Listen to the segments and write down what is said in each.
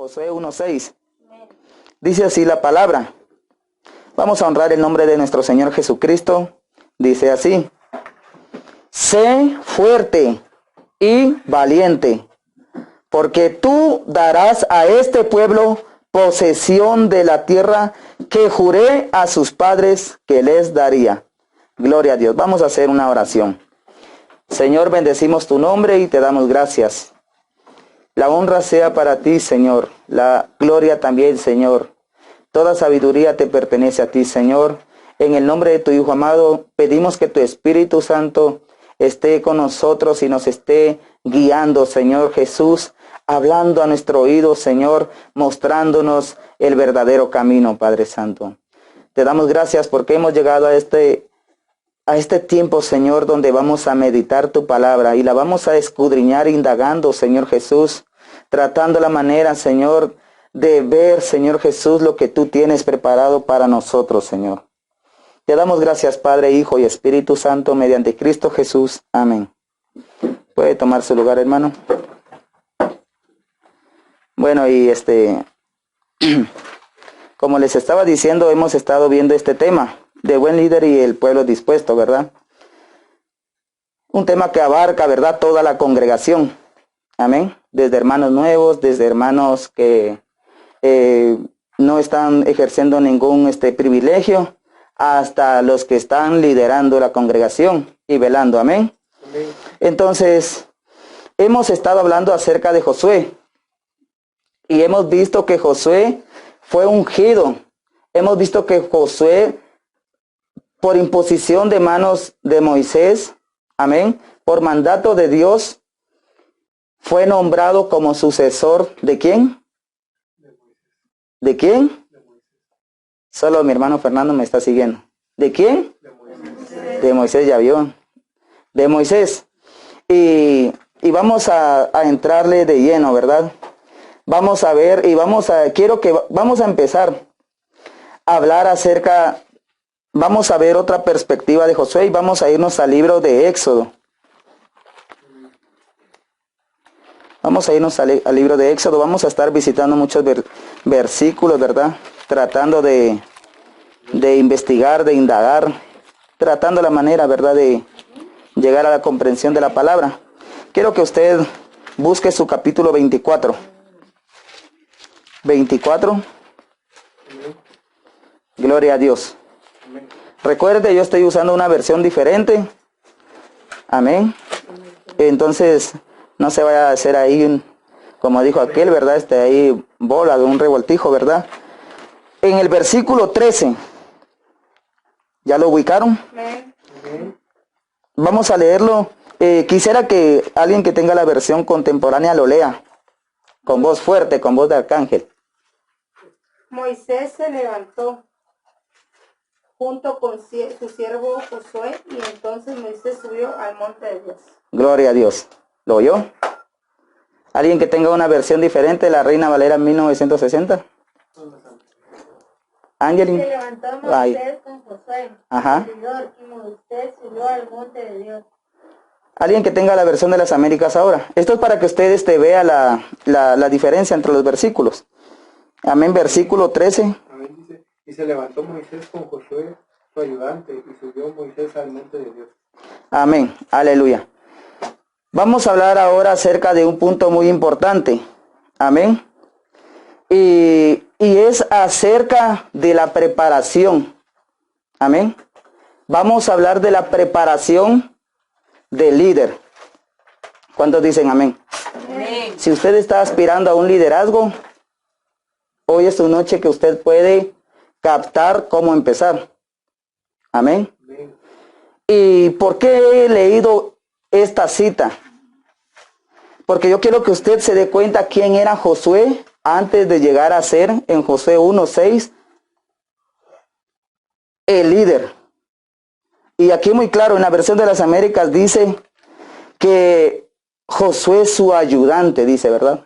Josué 1:6. Dice así la palabra. Vamos a honrar el nombre de nuestro Señor Jesucristo. Dice así: sé fuerte y valiente, porque tú darás a este pueblo posesión de la tierra que juré a sus padres que les daría. Gloria a Dios. Vamos a hacer una oración. Señor, bendecimos tu nombre y te damos gracias. La honra sea para ti, Señor. La gloria también, Señor. Toda sabiduría te pertenece a ti, Señor. En el nombre de tu Hijo amado, pedimos que tu Espíritu Santo esté con nosotros y nos esté guiando, Señor Jesús, hablando a nuestro oído, Señor, mostrándonos el verdadero camino, Padre Santo. Te damos gracias porque hemos llegado a este tiempo, Señor, donde vamos a meditar tu palabra y la vamos a escudriñar indagando, Señor Jesús, tratando la manera, Señor, de ver, Señor Jesús, lo que tú tienes preparado para nosotros, Señor. Te damos gracias, Padre, Hijo y Espíritu Santo, mediante Cristo Jesús. Amén. Puede tomar su lugar, hermano. Bueno, y como les estaba diciendo, hemos estado viendo este tema de buen líder y el pueblo dispuesto, ¿verdad? Un tema que abarca, ¿verdad?, toda la congregación. Amén. Desde hermanos nuevos, desde hermanos que no están ejerciendo ningún privilegio, hasta los que están liderando la congregación y velando. Amén. Amén. Entonces, hemos estado hablando acerca de Josué. Y hemos visto que Josué fue ungido. Hemos visto que Josué, por imposición de manos de Moisés, amén, por mandato de Dios, fue nombrado como sucesor ¿de quién? ¿De quién? Solo mi hermano Fernando me está siguiendo. ¿De quién? De Moisés, ya vio. De Moisés. Y vamos a entrarle de lleno, ¿verdad? Vamos a ver y vamos a empezar a hablar acerca, vamos a ver otra perspectiva de Josué y vamos a irnos al libro de Éxodo. Vamos a irnos al libro de Éxodo, vamos a estar visitando muchos versículos, ¿verdad? Tratando de investigar, de indagar, tratando la manera, ¿verdad?, de llegar a la comprensión de la palabra. Quiero que usted busque su capítulo 24. 24. Gloria a Dios. Recuerde, yo estoy usando una versión diferente. Amén. Entonces, no se vaya a hacer ahí, como dijo aquel, ¿verdad? Ahí bola de un revoltijo, ¿verdad? En el versículo 13. ¿Ya lo ubicaron? Vamos a leerlo. Quisiera que alguien que tenga la versión contemporánea lo lea. Con voz fuerte, con voz de arcángel. Moisés se levantó junto con su siervo Josué, y entonces Moisés subió al monte de Dios. Gloria a Dios. ¿Lo oyó? ¿Alguien que tenga una versión diferente, la Reina Valera 1960? Angelin. Se levantó Moisés con Josué, y Moisés subió al monte de Dios. Alguien que tenga la versión de las Américas ahora. Esto es para que usted vea la diferencia entre los versículos. Amén, versículo 13. Amén, dice, y se levantó Moisés con Josué, su ayudante, y subió Moisés al monte de Dios. Amén, aleluya. Vamos a hablar ahora acerca de un punto muy importante. Amén. Y es acerca de la preparación. Amén. Vamos a hablar de la preparación del líder. ¿Cuántos dicen amén? Amén. Si usted está aspirando a un liderazgo, hoy es su noche que usted puede captar cómo empezar. Amén. Amén. ¿Y por qué he leído esta cita? Porque yo quiero que usted se dé cuenta quién era Josué antes de llegar a ser, en Josué 1:6, el líder. Y aquí muy claro, en la versión de las Américas dice que Josué es su ayudante, dice, ¿verdad?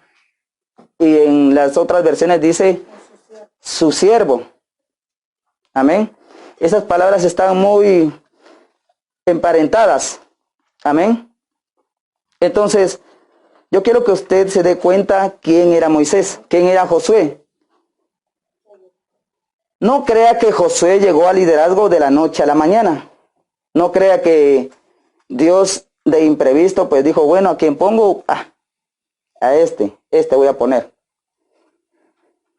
Y en las otras versiones dice su siervo. Amén. Esas palabras están muy emparentadas. Amén. Entonces, Yo quiero que usted se dé cuenta quién era Moisés, quién era Josué. No crea que Josué llegó al liderazgo de la noche a la mañana. No crea que Dios de imprevisto pues dijo, bueno, ¿a quién pongo? A este voy a poner.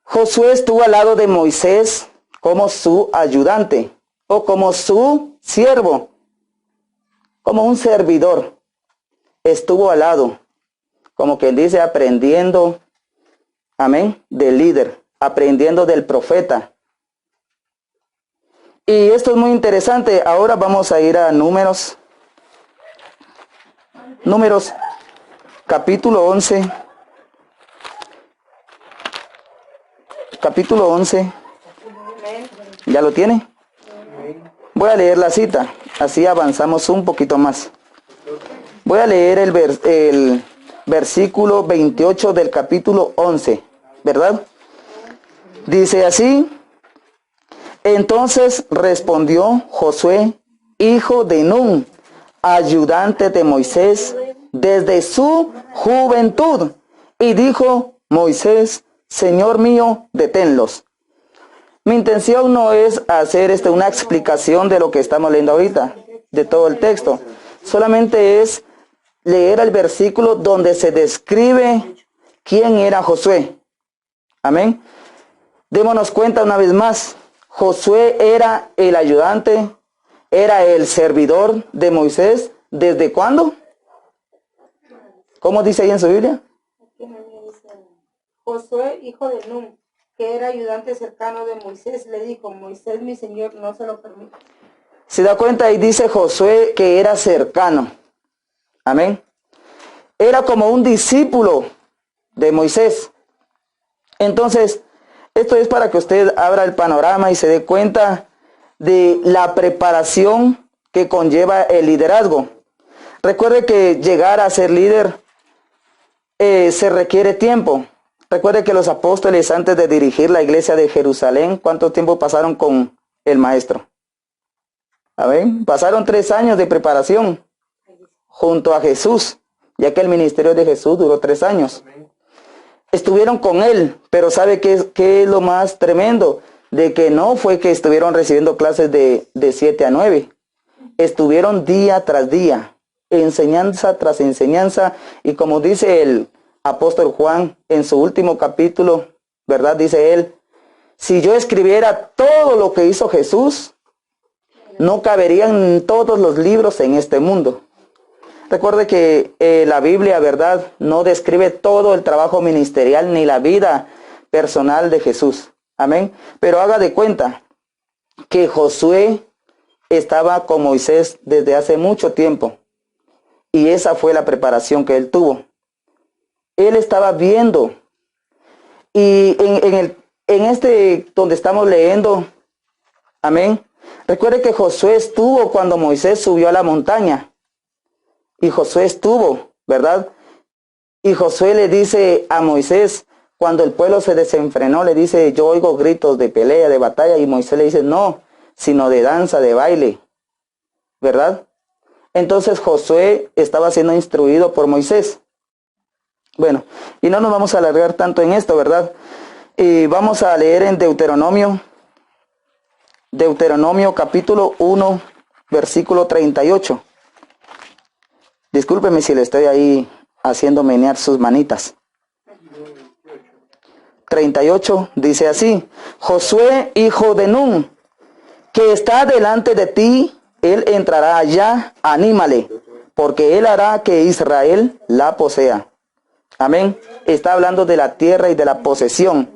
Josué estuvo al lado de Moisés como su ayudante o como su siervo, como un servidor. Estuvo al lado, como quien dice, aprendiendo, amén, del líder, aprendiendo del profeta. Y esto es muy interesante. Ahora vamos a ir a Números. Números, capítulo 11. Capítulo 11. ¿Ya lo tiene? Voy a leer la cita. Así avanzamos un poquito más. Voy a leer el versículo 28 del capítulo 11. ¿Verdad? Dice así. Entonces respondió Josué, hijo de Nun, ayudante de Moisés, desde su juventud. Y dijo Moisés, Señor mío, deténlos. Mi intención no es hacer una explicación de lo que estamos leyendo ahorita, de todo el texto. Solamente es leer el versículo donde se describe quién era Josué. Amén. Démonos cuenta una vez más. Josué era el ayudante, era el servidor de Moisés. ¿Desde cuándo? ¿Cómo dice ahí en su Biblia? Josué, hijo de Nun, que era ayudante cercano de Moisés, le dijo, Moisés, mi señor, no se lo permite. Se da cuenta y dice Josué que era cercano. Amén. Era como un discípulo de Moisés. Entonces, esto es para que usted abra el panorama y se dé cuenta de la preparación que conlleva el liderazgo. Recuerde que llegar a ser líder se requiere tiempo. Recuerde que los apóstoles, antes de dirigir la iglesia de Jerusalén, ¿cuánto tiempo pasaron con el maestro? Amén. Pasaron 3 años de preparación junto a Jesús, ya que el ministerio de Jesús duró 3 años. Estuvieron con él, pero ¿sabe qué es lo más tremendo? De que no fue que estuvieron recibiendo clases de 7 a 9. Estuvieron día tras día, enseñanza tras enseñanza, y como dice el apóstol Juan en su último capítulo, ¿verdad? Dice él, si yo escribiera todo lo que hizo Jesús, no caberían todos los libros en este mundo. Recuerde que la Biblia, ¿verdad?, no describe todo el trabajo ministerial ni la vida personal de Jesús. Amén. Pero haga de cuenta que Josué estaba con Moisés desde hace mucho tiempo. Y esa fue la preparación que él tuvo. Él estaba viendo. Y en este donde estamos leyendo, amén. Recuerde que Josué estuvo cuando Moisés subió a la montaña. Y Josué estuvo, ¿verdad? Y Josué le dice a Moisés, cuando el pueblo se desenfrenó, le dice, yo oigo gritos de pelea, de batalla. Y Moisés le dice, no, sino de danza, de baile, ¿verdad? Entonces Josué estaba siendo instruido por Moisés. Bueno, y no nos vamos a alargar tanto en esto, ¿verdad? Y vamos a leer en Deuteronomio capítulo 1, versículo 38. Discúlpeme si le estoy ahí haciendo menear sus manitas. 38 dice así, Josué, hijo de Nun, que está delante de ti, él entrará allá, anímale, porque él hará que Israel la posea. Amén. Está hablando de la tierra y de la posesión.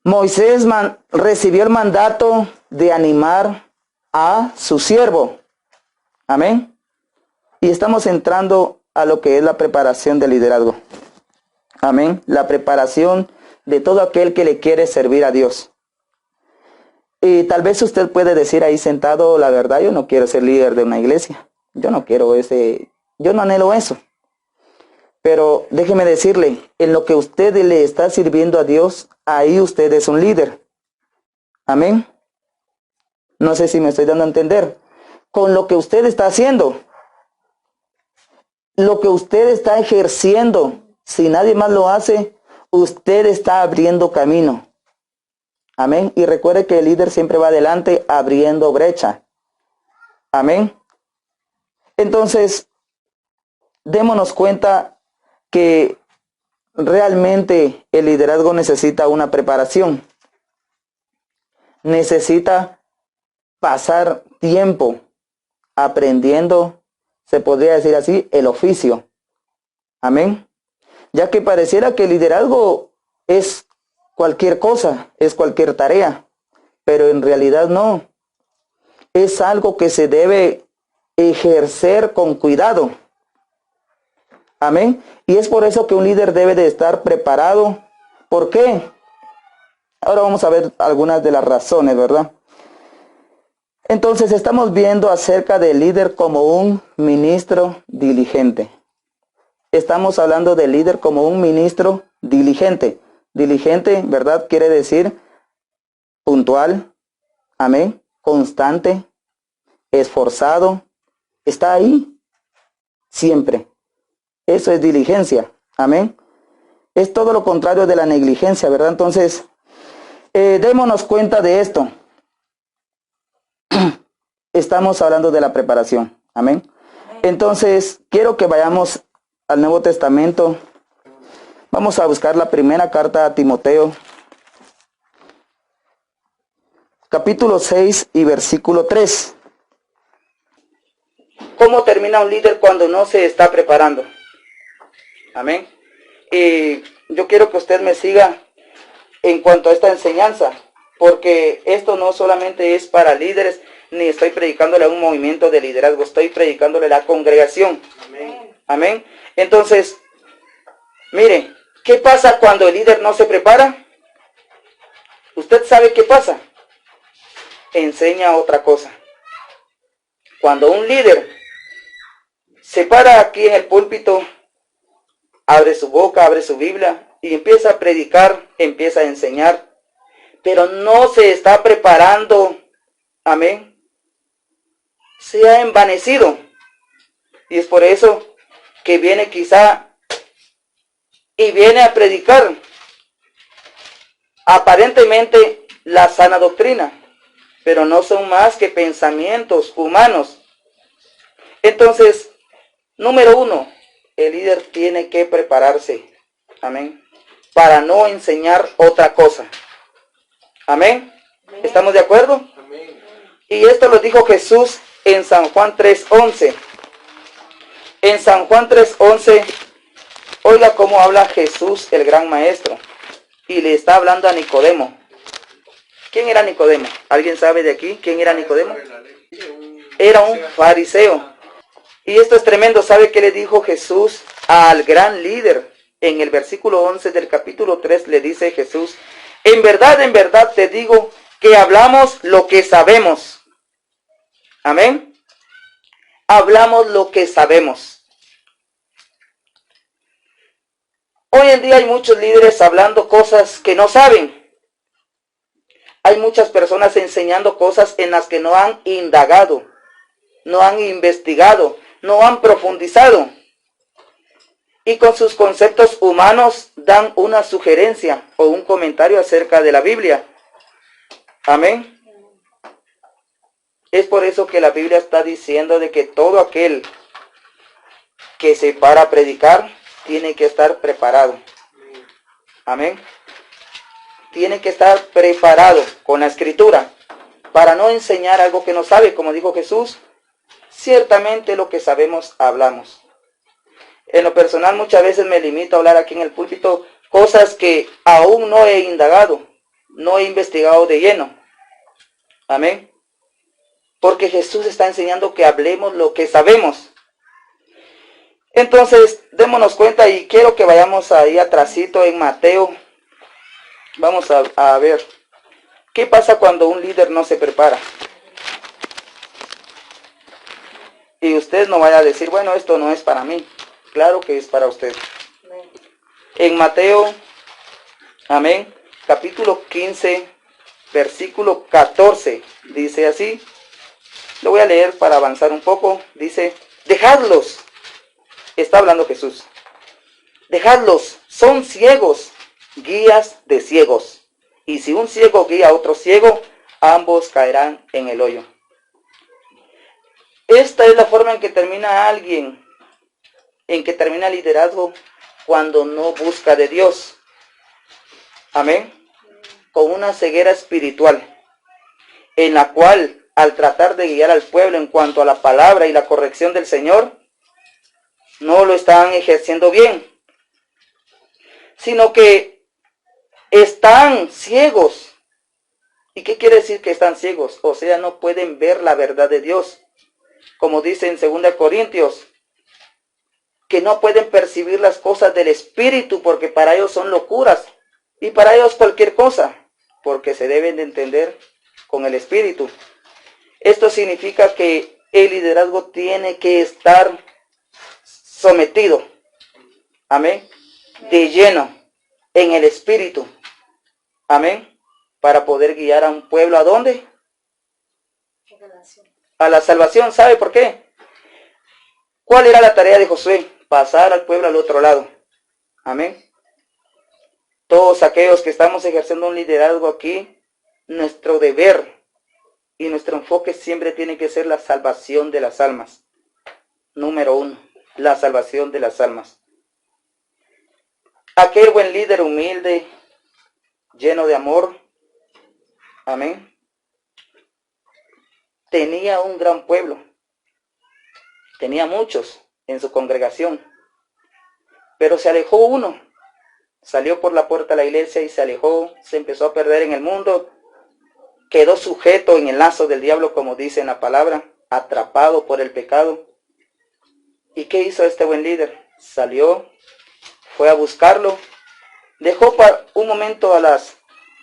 Moisés recibió el mandato de animar a su siervo. Amén. Y estamos entrando a lo que es la preparación del liderazgo. Amén. La preparación de todo aquel que le quiere servir a Dios. Y tal vez usted puede decir ahí sentado, la verdad, yo no quiero ser líder de una iglesia. Yo no quiero yo no anhelo eso. Pero déjeme decirle, en lo que usted le está sirviendo a Dios, ahí usted es un líder. Amén. No sé si me estoy dando a entender. Con lo que usted está haciendo, lo que usted está ejerciendo, si nadie más lo hace, usted está abriendo camino. Amén. Y recuerde que el líder siempre va adelante abriendo brecha. Amén. Entonces, démonos cuenta que realmente el liderazgo necesita una preparación. Necesita pasar tiempo aprendiendo, se podría decir así, el oficio. Amén. Ya que pareciera que el liderazgo es cualquier cosa, es cualquier tarea, pero en realidad no. Es algo que se debe ejercer con cuidado. Amén. Y es por eso que un líder debe de estar preparado. ¿Por qué? Ahora vamos a ver algunas de las razones, ¿verdad? Entonces estamos viendo acerca del líder como un ministro diligente. Estamos hablando del líder como un ministro diligente. Diligente, ¿verdad? Quiere decir puntual, amén, constante, esforzado, está ahí siempre. Eso es diligencia, amén. Es todo lo contrario de la negligencia, ¿verdad? Entonces, démonos cuenta de esto. Estamos hablando de la preparación, amén. Entonces, quiero que vayamos al Nuevo Testamento. Vamos a buscar la primera carta a Timoteo, capítulo 6 y versículo 3. ¿Cómo termina un líder cuando no se está preparando? Amén. Y yo quiero que usted me siga en cuanto a esta enseñanza, porque esto no solamente es para líderes, ni estoy predicándole a un movimiento de liderazgo, estoy predicándole a la congregación. Amén. Amén. Entonces, mire, ¿qué pasa cuando el líder no se prepara? ¿Usted sabe qué pasa? Enseña otra cosa. Cuando un líder se para aquí en el púlpito, abre su boca, abre su Biblia y empieza a predicar, empieza a enseñar, pero no se está preparando, amén, se ha envanecido. Y es por eso que viene quizá y viene a predicar aparentemente la sana doctrina, pero no son más que pensamientos humanos. Entonces, número 1, el líder tiene que prepararse, amén, para no enseñar otra cosa. Amén. ¿Estamos de acuerdo? Amén. Y esto lo dijo Jesús en San Juan 3:11. En San Juan 3:11, oiga cómo habla Jesús, el gran maestro, y le está hablando a Nicodemo. ¿Quién era Nicodemo? ¿Alguien sabe de aquí quién era Nicodemo? Era un fariseo. Y esto es tremendo. ¿Sabe qué le dijo Jesús al gran líder? En el versículo 11 del capítulo 3 le dice Jesús: en verdad te digo que hablamos lo que sabemos. Amén. Hablamos lo que sabemos. Hoy en día hay muchos líderes hablando cosas que no saben. Hay muchas personas enseñando cosas en las que no han indagado, no han investigado, no han profundizado. Y con sus conceptos humanos dan una sugerencia o un comentario acerca de la Biblia. Amén. Es por eso que la Biblia está diciendo de que todo aquel que se para a predicar tiene que estar preparado. Amén. Tiene que estar preparado con la Escritura para no enseñar algo que no sabe. Como dijo Jesús, ciertamente lo que sabemos hablamos. En lo personal muchas veces me limito a hablar aquí en el púlpito cosas que aún no he indagado, no he investigado de lleno. Amén. Porque Jesús está enseñando que hablemos lo que sabemos. Entonces, démonos cuenta y quiero que vayamos ahí atrasito en Mateo. Vamos a ver, ¿qué pasa cuando un líder no se prepara? Y usted no vaya a decir, bueno, esto no es para mí. Claro que es para usted. En Mateo, amén, capítulo 15, versículo 14, dice así. Lo voy a leer para avanzar un poco. Dice: dejadlos, Está hablando Jesús. Dejadlos, son ciegos, guías de ciegos. Y si un ciego guía a otro ciego, ambos caerán en el hoyo. Esta es la forma en que termina alguien, en que termina el liderazgo cuando no busca de Dios. Amén. Con una ceguera espiritual, en la cual al tratar de guiar al pueblo en cuanto a la palabra y la corrección del Señor, no lo están ejerciendo bien, sino que están ciegos. ¿Y qué quiere decir que están ciegos? O sea, no pueden ver la verdad de Dios. Como dice en 2 Corintios, que no pueden percibir las cosas del Espíritu porque para ellos son locuras y para ellos cualquier cosa, porque se deben de entender con el Espíritu. Esto significa que el liderazgo tiene que estar sometido, amén, de lleno en el Espíritu, amén, para poder guiar a un pueblo ¿a dónde? A la salvación. ¿Sabe por qué? ¿Cuál era la tarea de Josué? Pasar al pueblo al otro lado. Amén. Todos aquellos que estamos ejerciendo un liderazgo aquí, nuestro deber y nuestro enfoque siempre tiene que ser la salvación de las almas. Número 1, la salvación de las almas. Aquel buen líder humilde, lleno de amor, amén, tenía un gran pueblo, tenía muchos en su congregación, pero se alejó uno, salió por la puerta de la iglesia y se alejó, se empezó a perder en el mundo, quedó sujeto en el lazo del diablo, como dice en la palabra, atrapado por el pecado. ¿Y qué hizo este buen líder? Salió, fue a buscarlo, dejó para un momento a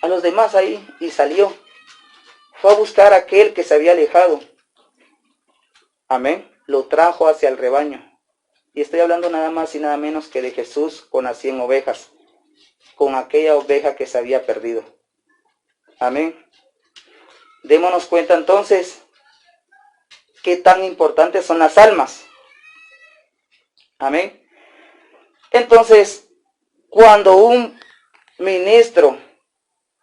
los demás ahí y salió. Fue a buscar a aquel que se había alejado. Amén. Lo trajo hacia el rebaño. Y estoy hablando nada más y nada menos que de Jesús con las 100 ovejas. Con aquella oveja que se había perdido. Amén. Démonos cuenta entonces qué tan importantes son las almas. Amén. Entonces, cuando un ministro,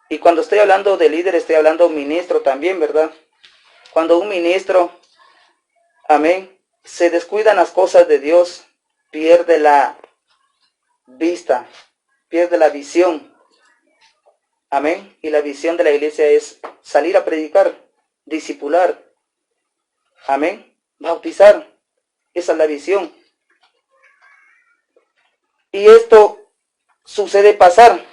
y cuando estoy hablando de líder, estoy hablando ministro también, ¿verdad? Cuando un ministro, amén, se descuidan las cosas de Dios, pierde la vista, pierde la visión. Amén. Y la visión de la iglesia es salir a predicar, discipular. Amén. Bautizar. Esa es la visión. Y esto suele pasar.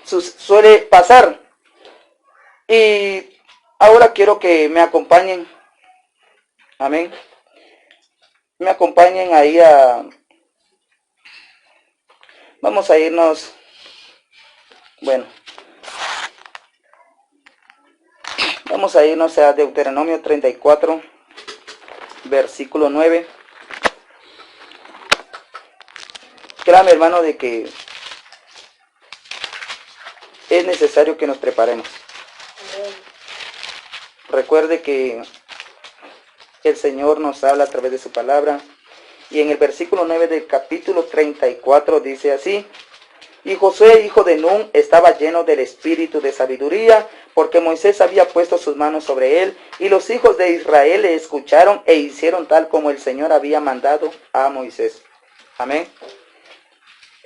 Y ahora quiero que me acompañen. Amén. Me acompañen ahí vamos a irnos. Bueno. Vamos a irnos a Deuteronomio 34, versículo 9. Créame, hermano, de que es necesario que nos preparemos. Recuerde que el Señor nos habla a través de su palabra. Y en el versículo 9 del capítulo 34 dice así: Y Josué, hijo de Nun, estaba lleno del espíritu de sabiduría, porque Moisés había puesto sus manos sobre él, y los hijos de Israel le escucharon e hicieron tal como el Señor había mandado a Moisés. Amén.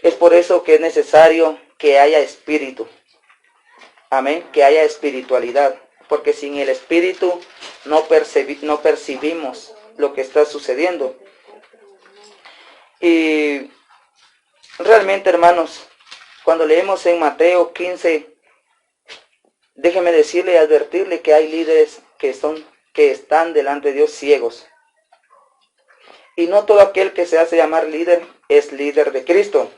Es por eso que es necesario que haya espíritu. Amén. Que haya espiritualidad. Porque sin el espíritu no percibimos lo que está sucediendo. Y realmente, hermanos, cuando leemos en Mateo 15, déjeme decirle y advertirle que hay líderes que están delante de Dios ciegos. Y no todo aquel que se hace llamar líder es líder de Cristo.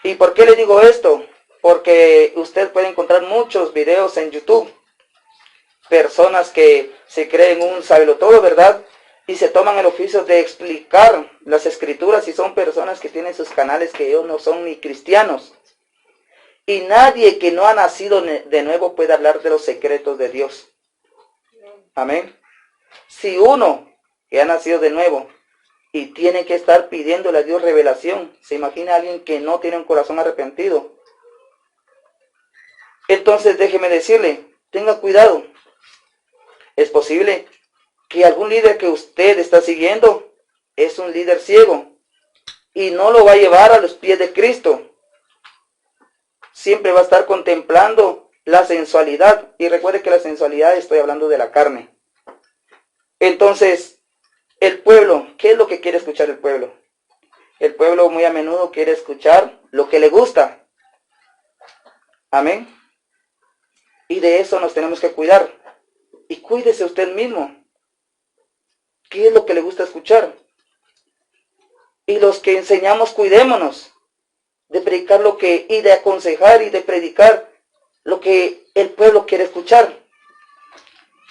¿Y por qué le digo esto? Porque usted puede encontrar muchos videos en YouTube. Personas que se creen un sabelotodo, ¿verdad? Y se toman el oficio de explicar las escrituras, y son personas que tienen sus canales que ellos no son ni cristianos. Y nadie que no ha nacido de nuevo puede hablar de los secretos de Dios. Amén. Si uno que ha nacido de nuevo y tiene que estar pidiéndole a Dios revelación. ¿Se imagina a alguien que no tiene un corazón arrepentido? Entonces déjeme decirle, tenga cuidado. Es posible que algún líder que usted está siguiendo es un líder ciego y no lo va a llevar a los pies de Cristo. Siempre va a estar contemplando la sensualidad. Y recuerde que la sensualidad, estoy hablando de la carne. Entonces, el pueblo, ¿qué es lo que quiere escuchar el pueblo? El pueblo muy a menudo quiere escuchar lo que le gusta. Amén. Y de eso nos tenemos que cuidar. Y cuídese usted mismo. ¿Qué es lo que le gusta escuchar? Y los que enseñamos, cuidémonos de predicar y de aconsejar y de predicar lo que el pueblo quiere escuchar.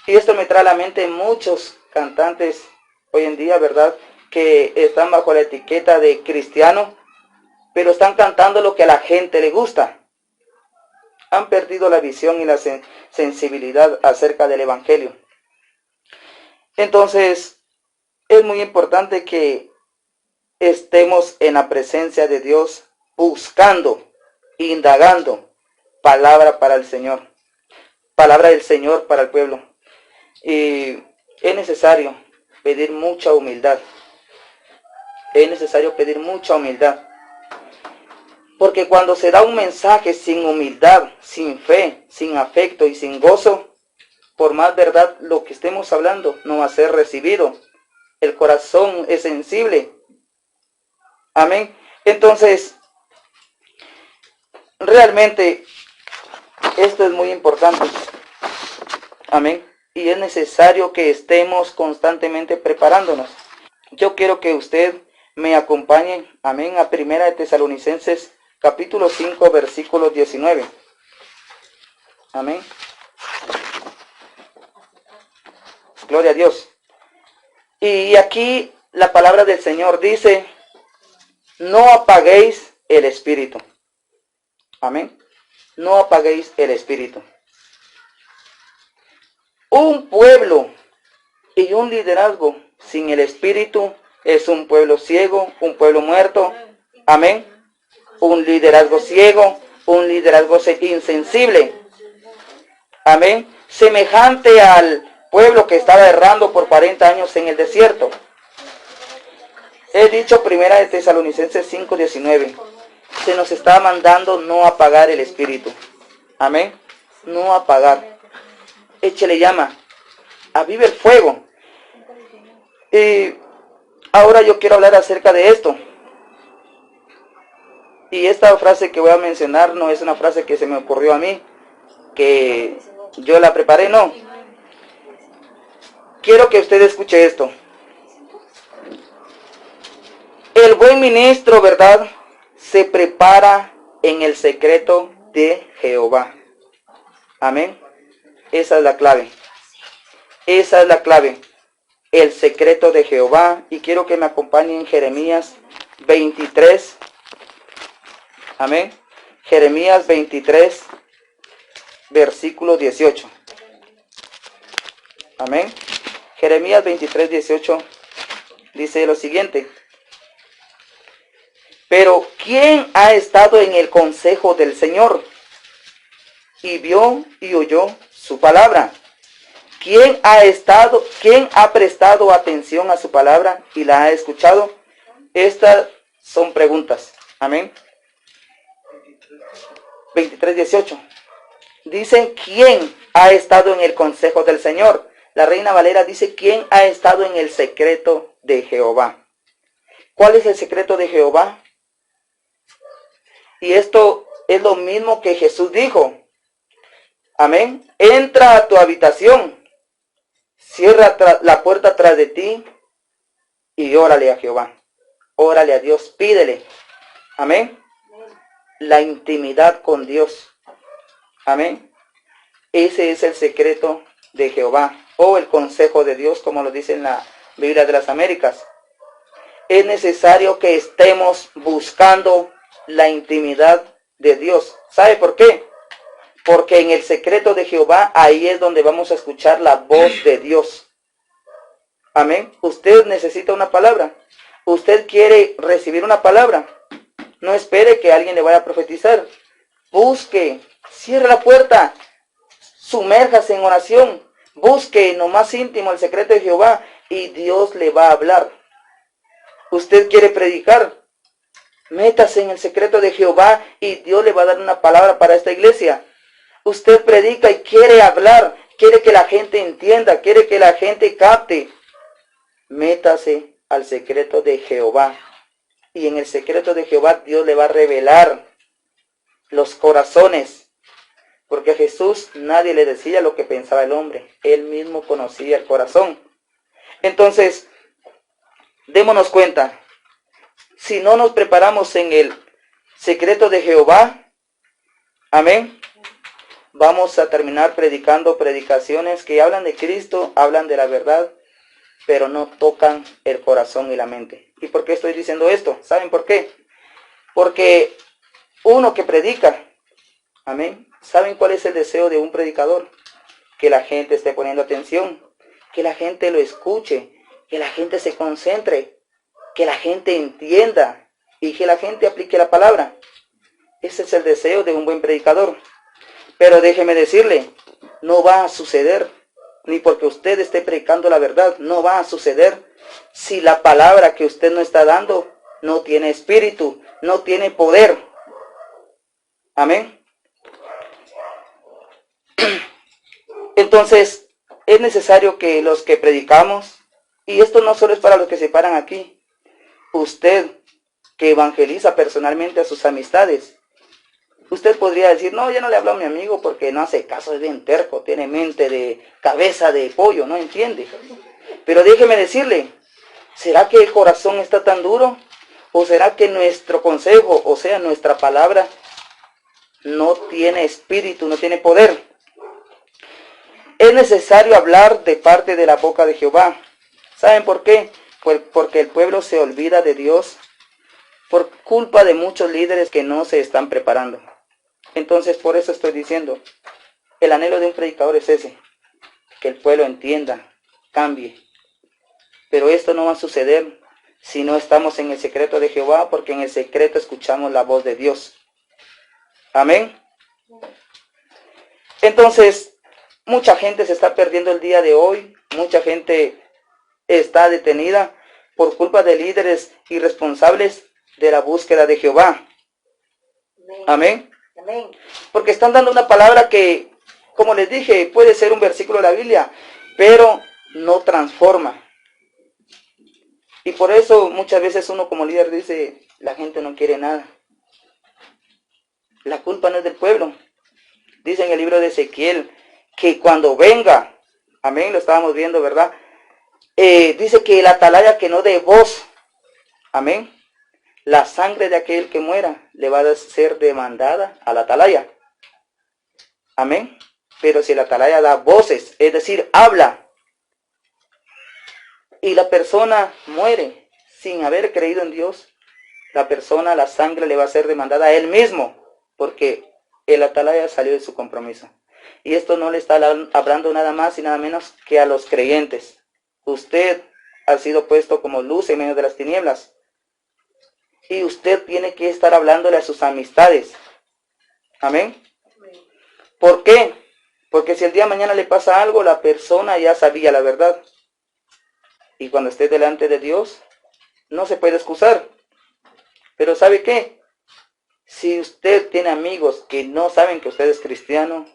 Y esto me trae a la mente muchos cantantes hoy en día, ¿verdad?, que están bajo la etiqueta de cristiano, pero están cantando lo que a la gente le gusta. Han perdido la visión y la sensibilidad acerca del evangelio. Entonces, es muy importante que estemos en la presencia de Dios, buscando, indagando palabra para el Señor, palabra del Señor para el pueblo. Y es necesario pedir mucha humildad. Es necesario pedir mucha humildad. Porque cuando se da un mensaje sin humildad, sin fe, sin afecto y sin gozo, por más verdad lo que estemos hablando no va a ser recibido. El corazón es sensible. Amén. Entonces, realmente esto es muy importante. Amén. Y es necesario que estemos constantemente preparándonos. Yo quiero que usted me acompañe, amén, a 1 de Tesalonicenses capítulo 5, versículo 19. Amén. Gloria a Dios. Y aquí la palabra del Señor dice, no apaguéis el espíritu. Amén. No apaguéis el espíritu. Un pueblo y un liderazgo sin el espíritu es un pueblo ciego, un pueblo muerto. Amén. Un liderazgo ciego, un liderazgo insensible. Amén. Semejante al pueblo que estaba errando por 40 años en el desierto. He dicho 1 de Tesalonicenses 5:19. Se nos está mandando no apagar el espíritu. Amén. No apagar. Échele llama. Avive el fuego. Y ahora yo quiero hablar acerca de esto. Y esta frase que voy a mencionar no es una frase que se me ocurrió a mí, que yo la preparé, no. Quiero que usted escuche esto. El buen ministro, ¿verdad?, se prepara en el secreto de Jehová. Amén. Esa es la clave. Esa es la clave. El secreto de Jehová. Y quiero que me acompañen en Jeremías 23. Amén. Jeremías 23, versículo 18. Amén. Jeremías 23, 18 dice lo siguiente. Pero ¿quién ha estado en el consejo del Señor y vio y oyó su palabra? ¿Quién ha prestado atención a su palabra y la ha escuchado? Estas son preguntas. Amén. 23, 18. Dice, ¿quién ha estado en el consejo del Señor? La Reina Valera dice, ¿quién ha estado en el secreto de Jehová? ¿Cuál es el secreto de Jehová? Y esto es lo mismo que Jesús dijo. Amén. Entra a tu habitación, cierra la puerta tras de ti y órale a Jehová. Órale a Dios, pídele. Amén. La intimidad con Dios. Amén. Ese es el secreto de Jehová, o el consejo de Dios, como lo dice en la Biblia de las Américas. Es necesario que estemos buscando la intimidad de Dios. ¿Sabe por qué? Porque en el secreto de Jehová, ahí es donde vamos a escuchar la voz de Dios. Amén. Usted necesita una palabra. Usted quiere recibir una palabra. No espere que alguien le vaya a profetizar. Busque, cierre la puerta, sumérjase en oración. Busque en lo más íntimo el secreto de Jehová y Dios le va a hablar. Usted quiere predicar. Métase en el secreto de Jehová y Dios le va a dar una palabra para esta iglesia. Usted predica y quiere hablar, quiere que la gente entienda, quiere que la gente capte. Métase al secreto de Jehová. Y en el secreto de Jehová Dios le va a revelar los corazones. Porque a Jesús nadie le decía lo que pensaba el hombre. Él mismo conocía el corazón. Entonces, démonos cuenta. Si no nos preparamos en el secreto de Jehová, amén, vamos a terminar predicando predicaciones que hablan de Cristo, hablan de la verdad, pero no tocan el corazón y la mente. ¿Y por qué estoy diciendo esto? ¿Saben por qué? Porque uno que predica, amén, ¿saben cuál es el deseo de un predicador? Que la gente esté poniendo atención, que la gente lo escuche, que la gente se concentre, que la gente entienda y que la gente aplique la palabra. Ese es el deseo de un buen predicador. Pero déjeme decirle, no va a suceder, ni porque usted esté predicando la verdad, no va a suceder si la palabra que usted no está dando no tiene espíritu, no tiene poder. Amén. Entonces, es necesario que los que predicamos, y esto no solo es para los que se paran aquí, usted que evangeliza personalmente a sus amistades, usted podría decir, no, ya no le hablo a mi amigo porque no hace caso, es bien terco, tiene mente de cabeza de pollo, no entiende. Pero déjeme decirle, ¿será que el corazón está tan duro? ¿O será que nuestro consejo, o sea, nuestra palabra, no tiene espíritu, no tiene poder? Es necesario hablar de parte de la boca de Jehová. ¿Saben por qué? Porque el pueblo se olvida de Dios por culpa de muchos líderes que no se están preparando. Entonces, por eso estoy diciendo, el anhelo de un predicador es ese, que el pueblo entienda, cambie. Pero esto no va a suceder si no estamos en el secreto de Jehová, porque en el secreto escuchamos la voz de Dios. Amén. Entonces, mucha gente se está perdiendo el día de hoy, mucha gente está detenida por culpa de líderes irresponsables de la búsqueda de Jehová. Amén. Amén. Porque están dando una palabra que, como les dije, puede ser un versículo de la Biblia, pero no transforma. Y por eso muchas veces uno como líder dice, la gente no quiere nada. La culpa no es del pueblo. Dice en el libro de Ezequiel que cuando venga, amén, lo estábamos viendo, ¿verdad? Dice que el atalaya que no dé voz, amén, la sangre de aquel que muera le va a ser demandada al atalaya. Amén. Pero si el atalaya da voces, es decir, habla, y la persona muere sin haber creído en Dios, la sangre le va a ser demandada a él mismo, porque el atalaya salió de su compromiso. Y esto no le está hablando nada más y nada menos que a los creyentes. Usted ha sido puesto como luz en medio de las tinieblas. Y usted tiene que estar hablándole a sus amistades. Amén. ¿Por qué? Porque si el día de mañana le pasa algo, la persona ya sabía la verdad. Y cuando esté delante de Dios, no se puede excusar. Pero ¿sabe qué? Si usted tiene amigos que no saben que usted es cristiano,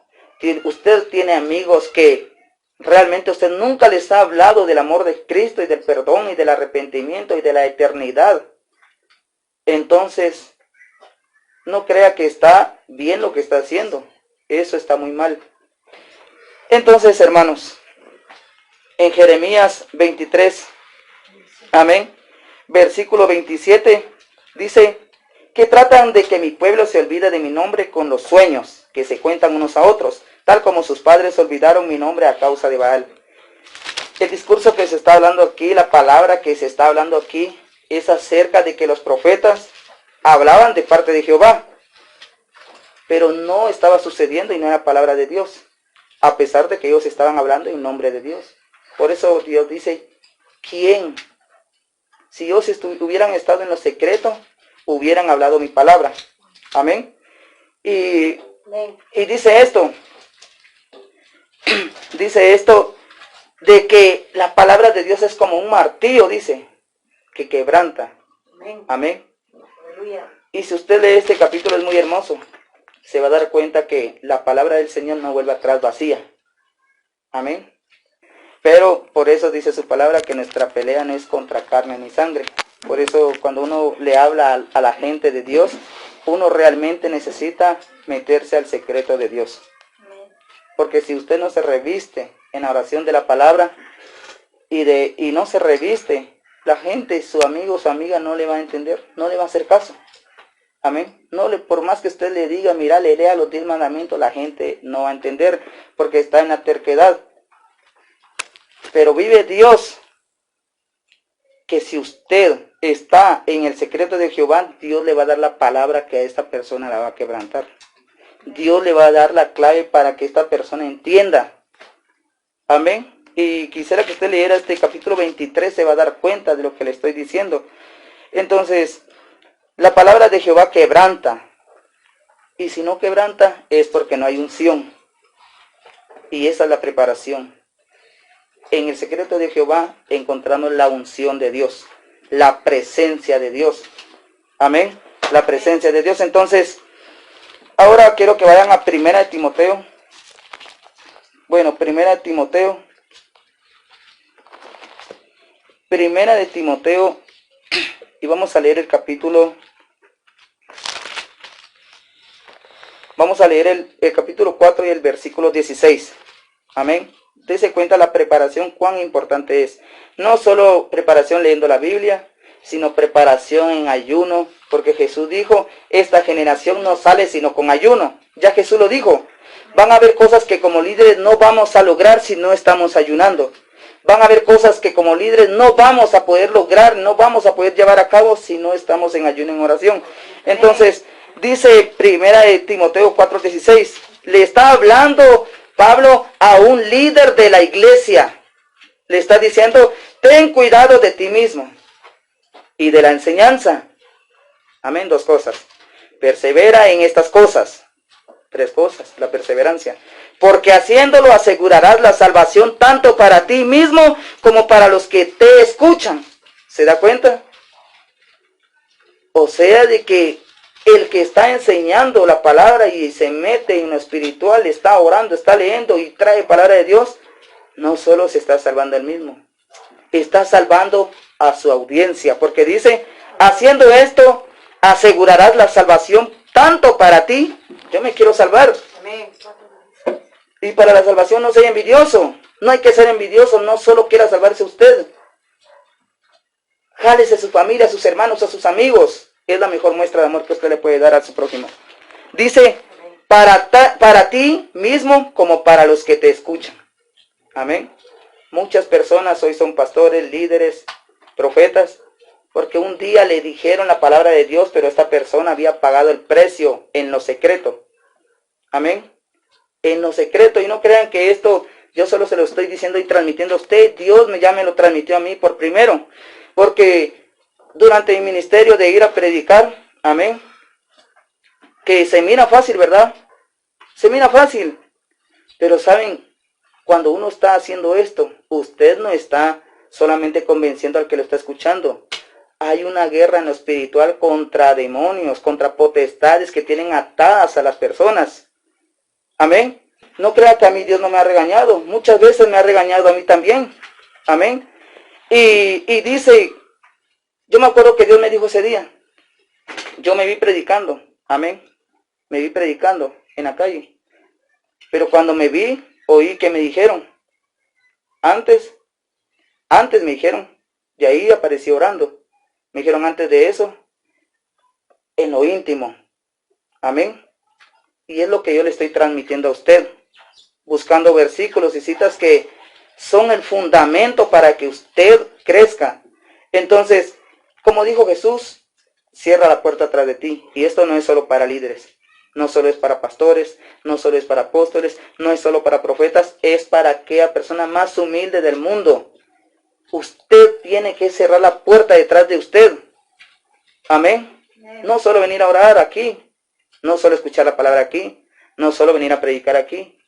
usted tiene amigos que realmente usted nunca les ha hablado del amor de Cristo y del perdón y del arrepentimiento y de la eternidad, entonces no crea que está bien lo que está haciendo. Eso está muy mal. Entonces, hermanos, en Jeremías 23, amén, versículo 27, dice que tratan de que mi pueblo se olvide de mi nombre con los sueños que se cuentan unos a otros, tal como sus padres olvidaron mi nombre a causa de Baal. El discurso que se está hablando aquí, la palabra que se está hablando aquí, es acerca de que los profetas hablaban de parte de Jehová, pero no estaba sucediendo y no era palabra de Dios, a pesar de que ellos estaban hablando en nombre de Dios. Por eso Dios dice, ¿quién Si ellos hubieran estado en lo secreto, hubieran hablado mi palabra. Amén. Y dice esto. Dice esto de que la palabra de Dios es como un martillo, dice, que quebranta. Amén. Y si usted lee este capítulo, es muy hermoso. Se va a dar cuenta que la palabra del Señor no vuelve atrás vacía. Amén. Pero por eso dice su palabra que nuestra pelea no es contra carne ni sangre. Por eso cuando uno le habla a la gente de Dios, uno realmente necesita meterse al secreto de Dios. Porque si usted no se reviste en la oración de la palabra y no se reviste, la gente, su amigo, su amiga no le va a entender, no le va a hacer caso. Amén. Por más que usted le diga, mira, le lea los 10 mandamientos, la gente no va a entender porque está en la terquedad. Pero vive Dios, que si usted está en el secreto de Jehová, Dios le va a dar la palabra que a esta persona la va a quebrantar. Dios le va a dar la clave para que esta persona entienda. Amén. Y quisiera que usted leyera este capítulo 23, se va a dar cuenta de lo que le estoy diciendo. Entonces, la palabra de Jehová quebranta. Y si no quebranta, es porque no hay unción. Y esa es la preparación. En el secreto de Jehová encontramos la unción de Dios, la presencia de Dios. Amén. La presencia de Dios. Entonces, ahora quiero que vayan a 1 de Timoteo. Bueno, 1 de Timoteo. 1 de Timoteo. Y vamos a leer el capítulo. Vamos a leer el capítulo 4 y el versículo 16. Amén. Dese cuenta la preparación, cuán importante es. No solo preparación leyendo la Biblia, sino preparación en ayuno. Porque Jesús dijo, esta generación no sale sino con ayuno. Ya Jesús lo dijo. Van a haber cosas que como líderes no vamos a lograr si no estamos ayunando. Van a haber cosas que como líderes no vamos a poder lograr, no vamos a poder llevar a cabo si no estamos en ayuno, en oración. Entonces, dice 1 de Timoteo 4:16, le está hablando Pablo a un líder de la iglesia. Le está diciendo, ten cuidado de ti mismo y de la enseñanza. Amén, 2 cosas. Persevera en estas cosas. 3 cosas, la perseverancia. Porque haciéndolo asegurarás la salvación tanto para ti mismo como para los que te escuchan. ¿Se da cuenta? O sea, de que el que está enseñando la palabra y se mete en lo espiritual, está orando, está leyendo y trae palabra de Dios, no solo se está salvando él mismo, está salvando a su audiencia. Porque dice, haciendo esto, asegurarás la salvación tanto para ti. Yo me quiero salvar. Amén. Y para la salvación no sea envidioso. No hay que ser envidioso, no solo quiera salvarse usted. Jálese a su familia, a sus hermanos, a sus amigos. Es la mejor muestra de amor que usted le puede dar a su prójimo. Dice, para ti mismo como para los que te escuchan. Amén. Muchas personas hoy son pastores, líderes, profetas, porque un día le dijeron la palabra de Dios, pero esta persona había pagado el precio en lo secreto. Amén. En lo secreto. Y no crean que esto yo solo se lo estoy diciendo y transmitiendo a usted. Dios ya me lo transmitió a mí por primero. Porque durante mi ministerio de ir a predicar, amén, que se mira fácil, ¿verdad? Se mira fácil. Pero saben, cuando uno está haciendo esto, usted no está solamente convenciendo al que lo está escuchando. Hay una guerra en lo espiritual contra demonios, contra potestades que tienen atadas a las personas. Amén. No crea que a mí Dios no me ha regañado. Muchas veces me ha regañado a mí también. Amén. Y dice, yo me acuerdo que Dios me dijo ese día, yo me vi predicando. Amén. Me vi predicando en la calle. Pero cuando me vi, oí que me dijeron, antes me dijeron, y ahí aparecí orando. Me dijeron antes de eso, en lo íntimo. Amén. Y es lo que yo le estoy transmitiendo a usted. Buscando versículos y citas que son el fundamento para que usted crezca. Entonces, como dijo Jesús, cierra la puerta atrás de ti. Y esto no es solo para líderes. No solo es para pastores, no solo es para apóstoles, no es solo para profetas, es para aquella persona más humilde del mundo. Usted tiene que cerrar la puerta detrás de usted. Amén. No solo venir a orar aquí, no solo escuchar la palabra aquí, no solo venir a predicar aquí.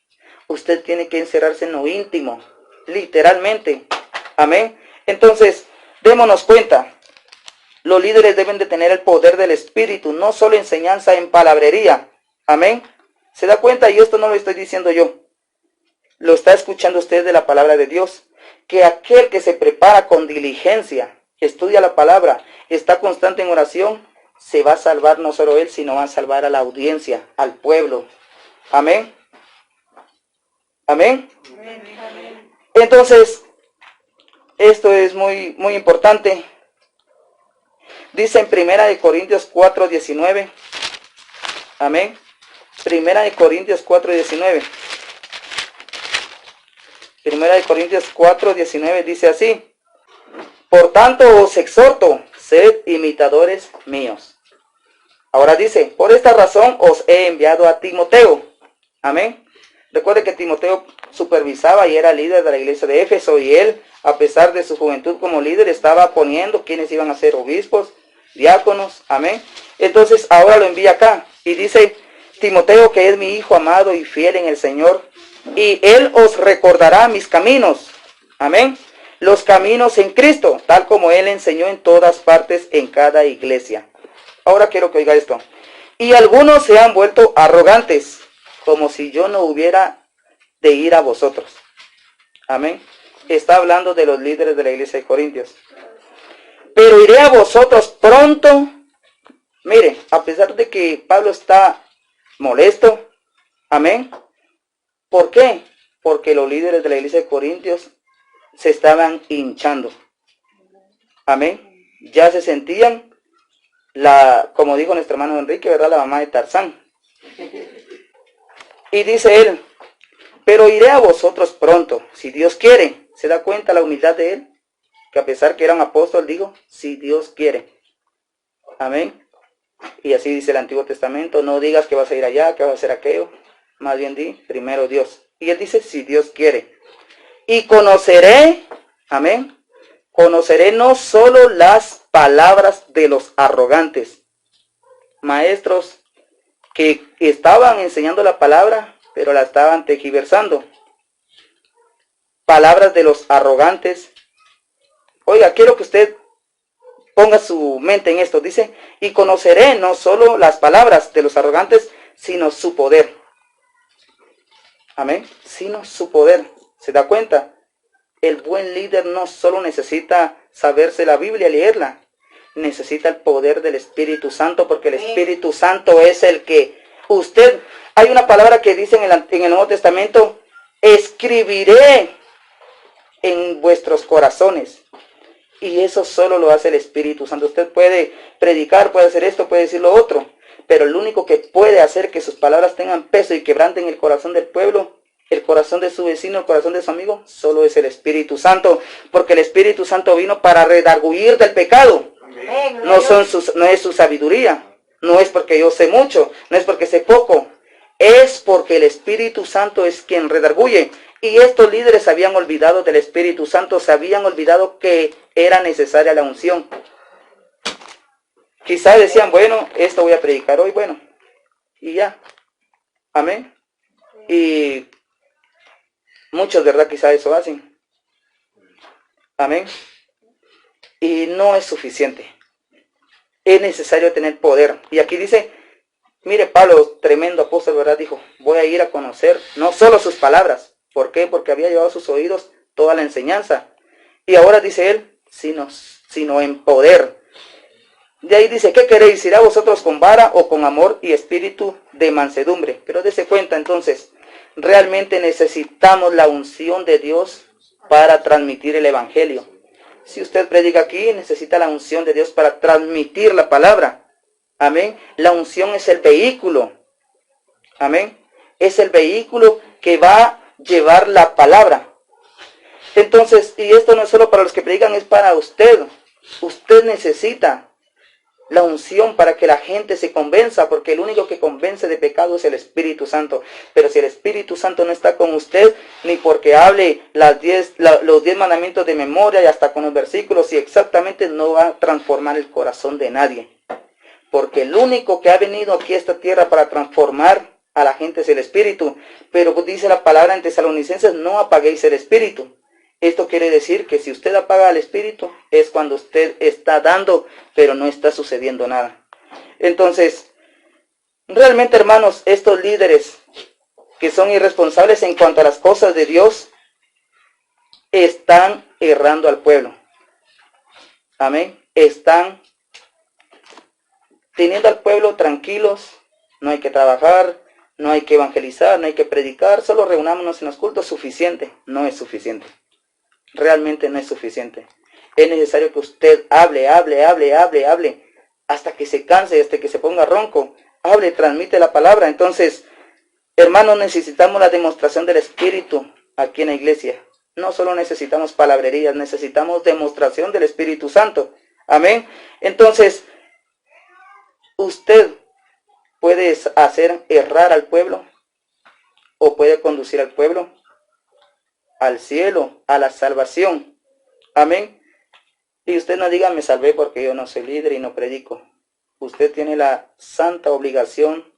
Usted tiene que encerrarse en lo íntimo, literalmente. Amén. Entonces, démonos cuenta, los líderes deben de tener el poder del Espíritu, no solo enseñanza en palabrería. Amén. ¿Se da cuenta? Y esto no lo estoy diciendo yo. Lo está escuchando usted de la palabra de Dios. Que aquel que se prepara con diligencia, estudia la palabra, está constante en oración, se va a salvar no solo él, sino va a salvar a la audiencia, al pueblo. Amén. Amén. Entonces, esto es muy importante. Dice en 1 Corintios 4:19. Amén. 1 Corintios 4:19. 1 Corintios 4:19 dice así: por tanto os exhorto, sed imitadores míos. Ahora dice, por esta razón os he enviado a Timoteo. Amén. Recuerde que Timoteo supervisaba y era líder de la iglesia de Éfeso, y él, a pesar de su juventud como líder, estaba poniendo quienes iban a ser obispos, diáconos. Amén. Entonces ahora lo envía acá y dice, Timoteo, que es mi hijo amado y fiel en el Señor, y él os recordará mis caminos. Amén. Los caminos en Cristo, tal como él enseñó en todas partes en cada iglesia. Ahora quiero que oiga esto. Y algunos se han vuelto arrogantes, como si yo no hubiera de ir a vosotros. Amén. Está hablando de los líderes de la iglesia de Corintios. Pero iré a vosotros pronto. Mire, a pesar de que Pablo está molesto. Amén. ¿Por qué? Porque los líderes de la iglesia de Corintios se estaban hinchando. Amén. Ya se sentían como dijo nuestro hermano Enrique, ¿verdad? La mamá de Tarzán. Y dice él, pero iré a vosotros pronto, si Dios quiere. ¿Se da cuenta la humildad de él? Que a pesar que era un apóstol, digo, si Dios quiere. Amén. Y así dice el Antiguo Testamento, no digas que vas a ir allá, que vas a hacer aquello. Más bien di, primero Dios. Y él dice, si Dios quiere. Y conoceré, amén, conoceré no solo las palabras de los arrogantes, maestros que estaban enseñando la palabra, pero la estaban tergiversando. Palabras de los arrogantes. Oiga, quiero que usted ponga su mente en esto. Dice, y conoceré no solo las palabras de los arrogantes, sino su poder. Amén. Sino su poder. ¿Se da cuenta? El buen líder no solo necesita saberse la Biblia, leerla. Necesita el poder del Espíritu Santo, porque el Espíritu Santo es el que usted... Hay una palabra que dice en el Nuevo Testamento, escribiré en vuestros corazones. Y eso solo lo hace el Espíritu Santo. Usted puede predicar, puede hacer esto, puede decir lo otro, pero el único que puede hacer que sus palabras tengan peso y quebranten el corazón del pueblo, el corazón de su vecino, el corazón de su amigo, solo es el Espíritu Santo, porque el Espíritu Santo vino para redarguir del pecado. No es su sabiduría, no es porque yo sé mucho, no es porque sé poco, es porque el Espíritu Santo es quien redarguye. Y estos líderes se habían olvidado del Espíritu Santo, se habían olvidado que era necesaria la unción. Quizás decían, bueno, esto voy a predicar hoy, bueno, y ya. Amén. Y muchos, ¿verdad? Quizás eso hacen. Amén. Y no es suficiente. Es necesario tener poder. Y aquí dice, mire, Pablo, tremendo apóstol, ¿verdad? Dijo, voy a ir a conocer no solo sus palabras. ¿Por qué? Porque había llevado a sus oídos toda la enseñanza. Y ahora dice él, sino en poder. De ahí dice, ¿qué queréis? ¿Ir a vosotros con vara o con amor y espíritu de mansedumbre? Pero dése cuenta entonces, realmente necesitamos la unción de Dios para transmitir el Evangelio. Si usted predica aquí, necesita la unción de Dios para transmitir la palabra. Amén. La unción es el vehículo. Amén. Es el vehículo que va a llevar la palabra. Entonces, y esto no es solo para los que predican, es para usted. Usted necesita la unción para que la gente se convenza, porque el único que convence de pecado es el Espíritu Santo. Pero si el Espíritu Santo no está con usted, ni porque hable los 10 mandamientos de memoria y hasta con los versículos, y exactamente no va a transformar el corazón de nadie. Porque el único que ha venido aquí a esta tierra para transformar a la gente es el Espíritu. Pero dice la palabra en Tesalonicenses, no apaguéis el Espíritu. Esto quiere decir que si usted apaga al Espíritu, es cuando usted está dando, pero no está sucediendo nada. Entonces, realmente, hermanos, estos líderes que son irresponsables en cuanto a las cosas de Dios, están errando al pueblo. Amén. Están teniendo al pueblo tranquilos, no hay que trabajar, no hay que evangelizar, no hay que predicar, solo reunámonos en los cultos, suficiente. No es suficiente. Realmente no es suficiente. Es necesario que usted hable, hasta que se canse, hasta que se ponga ronco. Hable, transmite la palabra. Entonces, hermanos, necesitamos la demostración del Espíritu aquí en la iglesia. No solo necesitamos palabrerías, necesitamos demostración del Espíritu Santo. Amén. Entonces, usted puede hacer errar al pueblo o puede conducir al pueblo al cielo, a la salvación. Amén. Y usted no diga, me salvé porque yo no soy líder y no predico. Usted tiene la santa obligación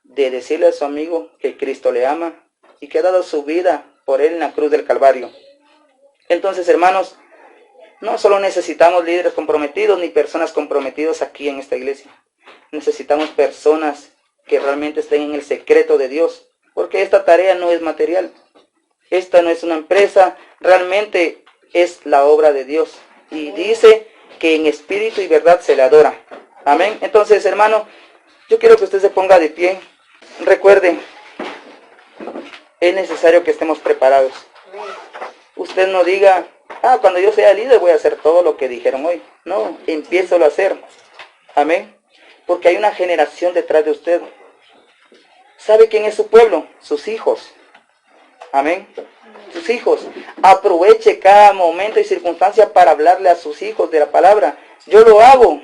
de decirle a su amigo que Cristo le ama y que ha dado su vida por él en la cruz del Calvario. Entonces, hermanos, no solo necesitamos líderes comprometidos ni personas comprometidas aquí en esta iglesia. Necesitamos personas que realmente estén en el secreto de Dios, porque esta tarea no es material. Esta no es una empresa, realmente es la obra de Dios. Y dice que en espíritu y verdad se le adora. Amén. Entonces, hermano, yo quiero que usted se ponga de pie. Recuerde, es necesario que estemos preparados. Usted no diga, cuando yo sea líder voy a hacer todo lo que dijeron hoy. No, empiézalo a hacer. Amén. Porque hay una generación detrás de usted. ¿Sabe quién es su pueblo? Sus hijos. Amén. Sus hijos. Aproveche cada momento y circunstancia para hablarle a sus hijos de la palabra. Yo lo hago.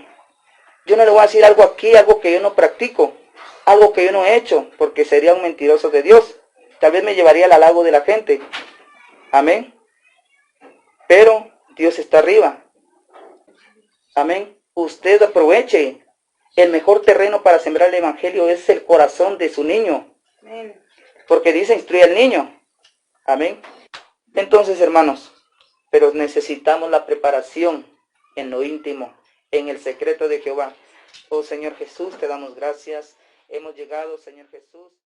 Yo no le voy a decir algo aquí, algo que yo no practico, algo que yo no he hecho, porque sería un mentiroso de Dios. Tal vez me llevaría al halago de la gente. Amén. Pero Dios está arriba. Amén. Usted aproveche. El mejor terreno para sembrar el evangelio es el corazón de su niño. Porque dice, instruye al niño. Amén. Entonces, hermanos, pero necesitamos la preparación en lo íntimo, en el secreto de Jehová. Oh Señor Jesús, te damos gracias. Hemos llegado, Señor Jesús.